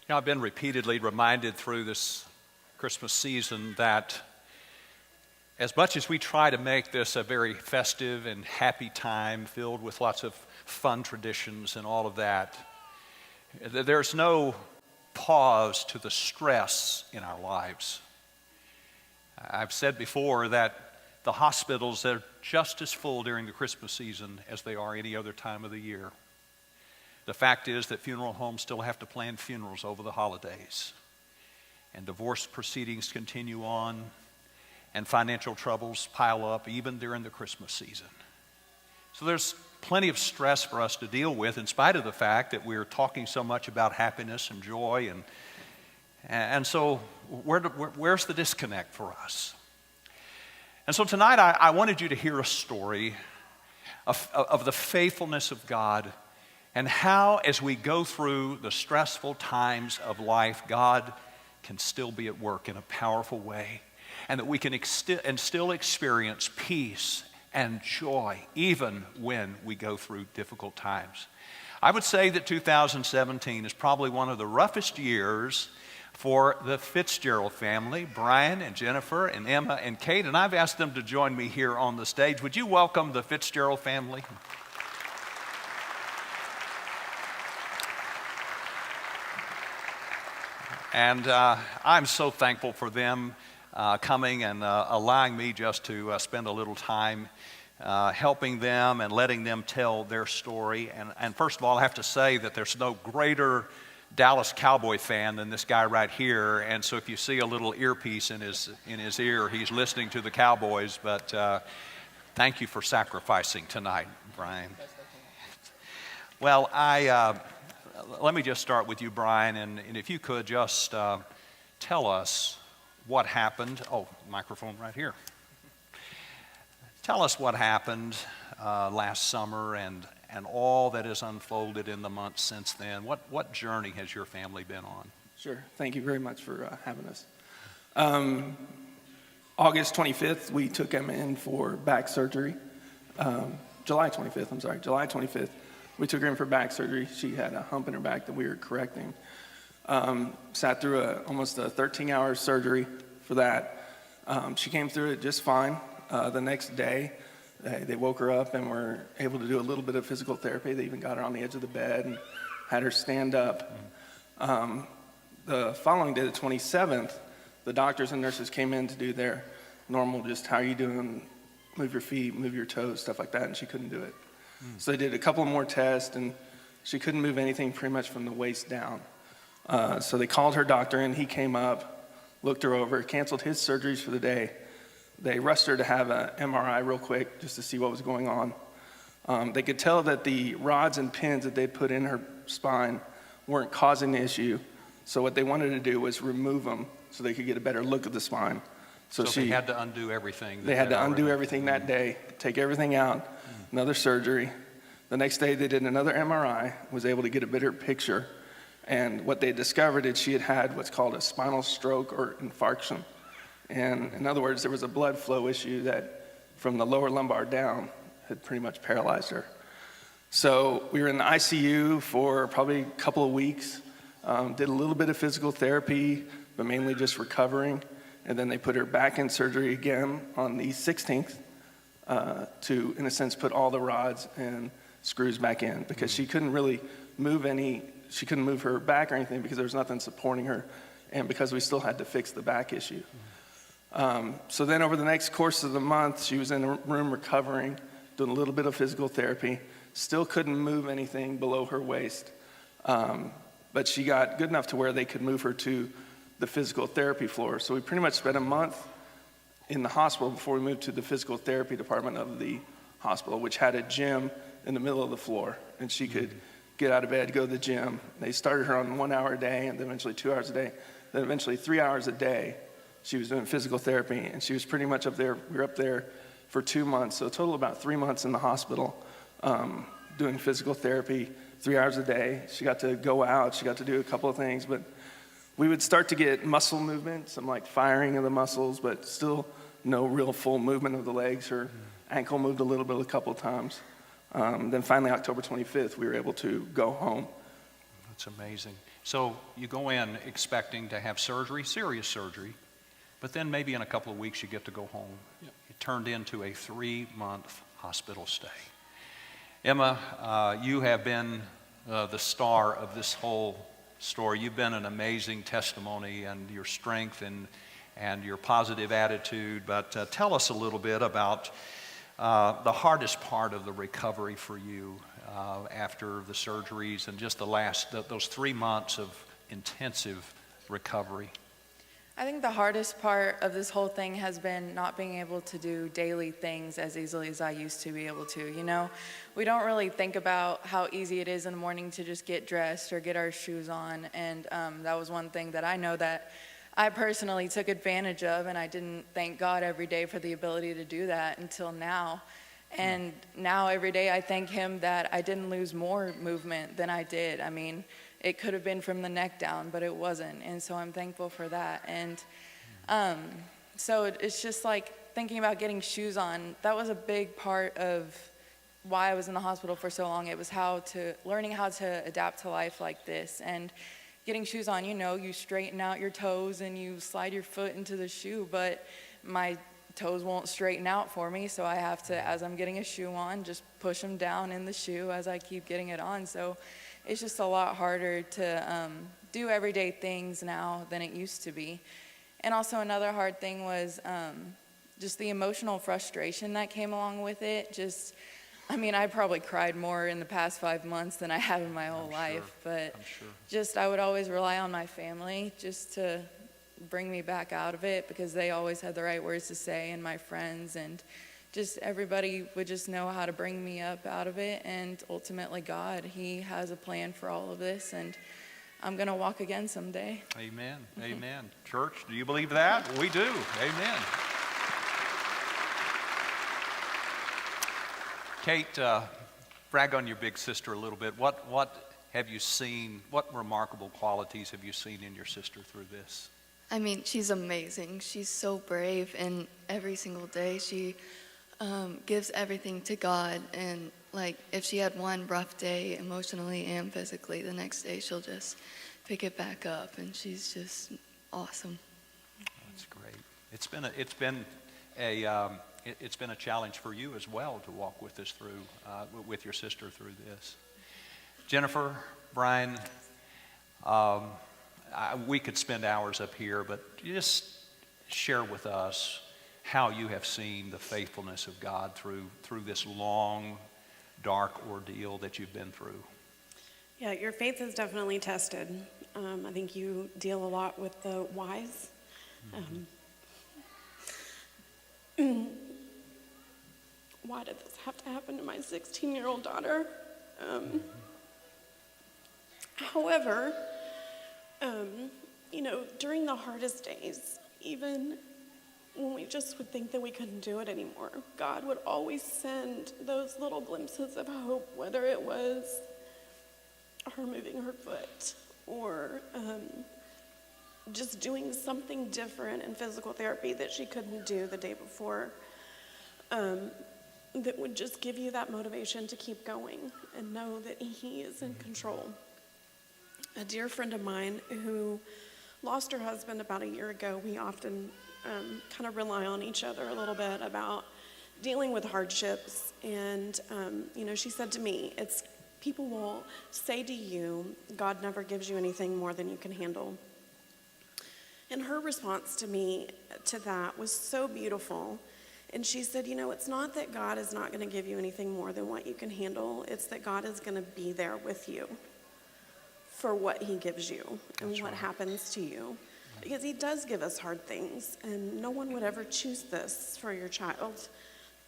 I've been repeatedly reminded through this Christmas season that as much as we try to make this a very festive and happy time filled with lots of fun traditions and all of that, there's no pause to the stress in our lives. I've said before that the hospitals are just as full during the Christmas season as they are any other time of the year. The fact is that funeral homes still have to plan funerals over the holidays, and divorce proceedings continue on, and financial troubles pile up even during the Christmas season. So there's plenty of stress for us to deal with in spite of the fact that we're talking so much about happiness and joy, and so where's the disconnect for us? And so tonight I wanted you to hear a story of the faithfulness of God and how, as we go through the stressful times of life, God can still be at work in a powerful way, and that we can still experience peace and joy even when we go through difficult times. I would say that 2017 is probably one of the roughest years for the Fitzgearld family, Brian and Jennifer and Emma and Kate, and I've asked them to join me here on the stage. Would you welcome the Fitzgearld family? And I'm so thankful for them coming and allowing me just to spend a little time helping them and letting them tell their story. And first of all, I have to say that there's no greater Dallas Cowboy fan than this guy right here. And so if you see a little earpiece in his ear, he's listening to the Cowboys. But thank you for sacrificing tonight, Brian. Well, let me just start with you, Brian, and if you could just tell us what happened. Oh, microphone right here. Tell us what happened last summer and all that has unfolded in the months since then. What journey has your family been on? Sure. Thank you very much for having us. August 25th, we took Emma in for back surgery. July 25th. We took her in for back surgery. She had a hump in her back that we were correcting. Sat through almost a 13-hour surgery for that. She came through it just fine. The next day, they woke her up and were able to do a little bit of physical therapy. They even got her on the edge of the bed and had her stand up. The following day, the 27th, the doctors and nurses came in to do their normal, just how are you doing, move your feet, move your toes, stuff like that, and she couldn't do it. So they did a couple more tests, and she couldn't move anything pretty much from the waist down. So they called her doctor in. He came up, looked her over, canceled his surgeries for the day. They rushed her to have an MRI real quick just to see what was going on. They could tell that the rods and pins that they'd put in her spine weren't causing the issue. So what they wanted to do was remove them so they could get a better look at the spine. So they had to undo everything. They had to undo everything that day, take everything out. Another surgery. The next day they did another MRI, was able to get a better picture. And what they discovered is she had what's called a spinal stroke or infarction. And in other words, there was a blood flow issue that from the lower lumbar down had pretty much paralyzed her. So we were in the ICU for probably a couple of weeks, did a little bit of physical therapy, but mainly just recovering. And then they put her back in surgery again on the 16th. To, in a sense, put all the rods and screws back in because she couldn't really she couldn't move her back or anything because there was nothing supporting her, and because we still had to fix the back issue. So then over the next course of the month, she was in a room recovering, doing a little bit of physical therapy, still couldn't move anything below her waist, but she got good enough to where they could move her to the physical therapy floor. So we pretty much spent a month in the hospital before we moved to the physical therapy department of the hospital, which had a gym in the middle of the floor, and she could get out of bed, go to the gym. They started her on 1 hour a day, and then eventually 2 hours a day, then eventually 3 hours a day. She was doing physical therapy, and she was pretty much up there. We were up there for 2 months, so a total of about 3 months in the hospital doing physical therapy 3 hours a day. She got to go out. She got to do a couple of things, but we would start to get muscle movement, some like firing of the muscles, but still no real full movement of the legs. Her ankle moved a little bit a couple of times. Then finally, October 25th, we were able to go home. It's amazing. So you go in expecting to have surgery, serious surgery, but then maybe in a couple of weeks you get to go home. Yep. It turned into a 3-month hospital stay. Emma, you have been the star of this whole story. You've been an amazing testimony, and your strength and your positive attitude. But tell us a little bit about the hardest part of the recovery for you after the surgeries and just those 3 months of intensive recovery. I think the hardest part of this whole thing has been not being able to do daily things as easily as I used to be able to. You know, we don't really think about how easy it is in the morning to just get dressed or get our shoes on, and that was one thing that I know that I personally took advantage of, and I didn't thank God every day for the ability to do that until now. And now every day I thank Him that I didn't lose more movement than I did. I mean, it could have been from the neck down, but it wasn't. And so I'm thankful for that. And so it's just like thinking about getting shoes on. That was a big part of why I was in the hospital for so long. It was learning how to adapt to life like this. And getting shoes on, you know, you straighten out your toes and you slide your foot into the shoe, but my toes won't straighten out for me, so I have to, as I'm getting a shoe on, just push them down in the shoe as I keep getting it on. So it's just a lot harder to do everyday things now than it used to be. And also another hard thing was just the emotional frustration that came along with it. I probably cried more in the past 5 months than I have in my whole life, but I would always rely on my family just to bring me back out of it, because they always had the right words to say, and my friends, and just everybody would just know how to bring me up out of it. And ultimately God, He has a plan for all of this, and I'm going to walk again someday. Amen. Amen. Church, do you believe that? We do. Amen. Kate, brag on your big sister a little bit. What have you seen? What remarkable qualities have you seen in your sister through this? I mean, she's amazing. She's so brave, and every single day she gives everything to God. And like, if she had one rough day emotionally and physically, the next day she'll just pick it back up, and she's just awesome. That's great. It's been a challenge for you as well to walk with us through, with your sister through this. Jennifer, Brian, we could spend hours up here, but just share with us how you have seen the faithfulness of God through this long, dark ordeal that you've been through. Yeah, your faith is definitely tested. I think you deal a lot with the whys. Why did this have to happen to my 16-year-old daughter? However, during the hardest days, even when we just would think that we couldn't do it anymore, God would always send those little glimpses of hope, whether it was her moving her foot or just doing something different in physical therapy that she couldn't do the day before, that would just give you that motivation to keep going and know that He is in control. A dear friend of mine who lost her husband about a year ago, we often kind of rely on each other a little bit about dealing with hardships. And, she said to me, people will say to you, God never gives you anything more than you can handle. And her response to me to that was so beautiful. And she said, it's not that God is not going to give you anything more than what you can handle. It's that God is going to be there with you for what He gives you and what happens to you. Because He does give us hard things, and no one would ever choose this for your child.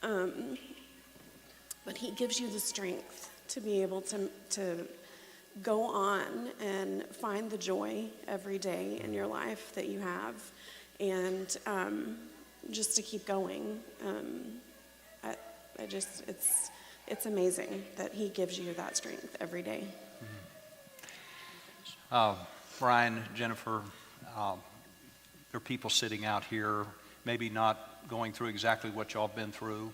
But He gives you the strength to be able to go on and find the joy every day in your life that you have, and just to keep going. It's amazing that He gives you that strength every day. Brian, Jennifer, there are people sitting out here, maybe not going through exactly what y'all been through,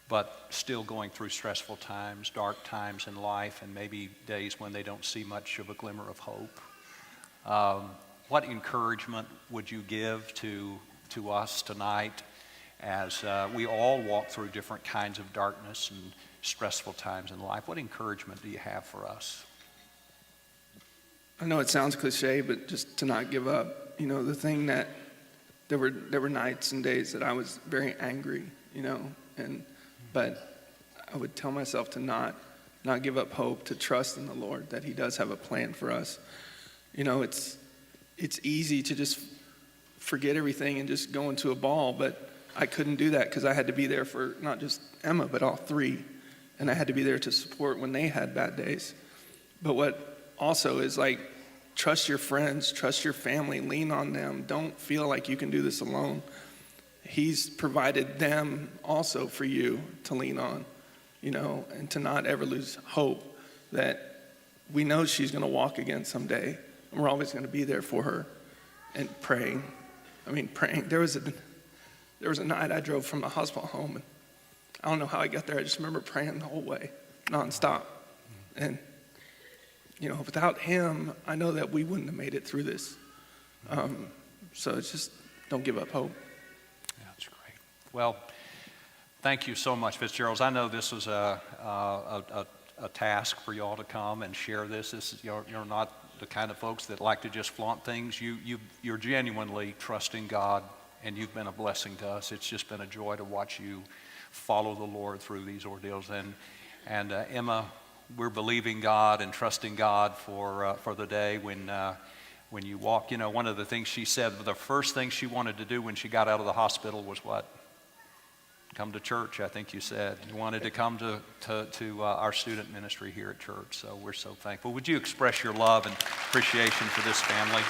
but still going through stressful times, dark times in life, and maybe days when they don't see much of a glimmer of hope. What encouragement would you give to us tonight as we all walk through different kinds of darkness and stressful times in life? What encouragement do you have for us? I know it sounds cliche, but just to not give up. You know, the thing that there were nights and days that I was very angry, you know, but I would tell myself to not give up hope, to trust in the Lord, that he does have a plan for us. You know, it's easy to just forget everything and just go into a ball, but I couldn't do that because I had to be there for not just Emma, but all three. And I had to be there to support when they had bad days. But what also is like, trust your friends, trust your family, lean on them. Don't feel like you can do this alone. He's provided them also for you to lean on, you know, and to not ever lose hope that we know she's going to walk again someday. And we're always going to be there for her and praying. Praying. There was a night I drove from the hospital home, and I don't know how I got there. I just remember praying the whole way, nonstop. And, you know, without him, I know that we wouldn't have made it through this. So it's just, don't give up hope. Yeah, that's great. Well, thank you so much, Fitzgearld. I know this was a task for y'all to come and share this. You're not the kind of folks that like to just flaunt things. You're genuinely trusting God, and you've been a blessing to us. It's just been a joy to watch you follow the Lord through these ordeals. And Emma, we're believing God and trusting God for the day when you walk. You know, one of the things she said, the first thing she wanted to do when she got out of the hospital was what? Come to church, I think you said. You wanted to come to our student ministry here at church, so we're so thankful. Would you express your love and appreciation for this family?